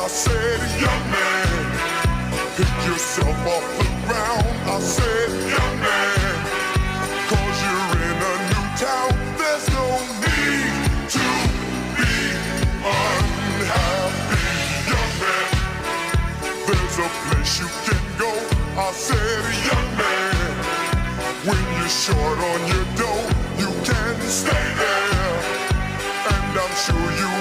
I said, young man, pick yourself off the ground. I said, young man, cause you're in a new town. There's no need to be unhappy, young man. There's a place you can go. I said, young man, when you're short on your dough, you can stay there, and I'm sure you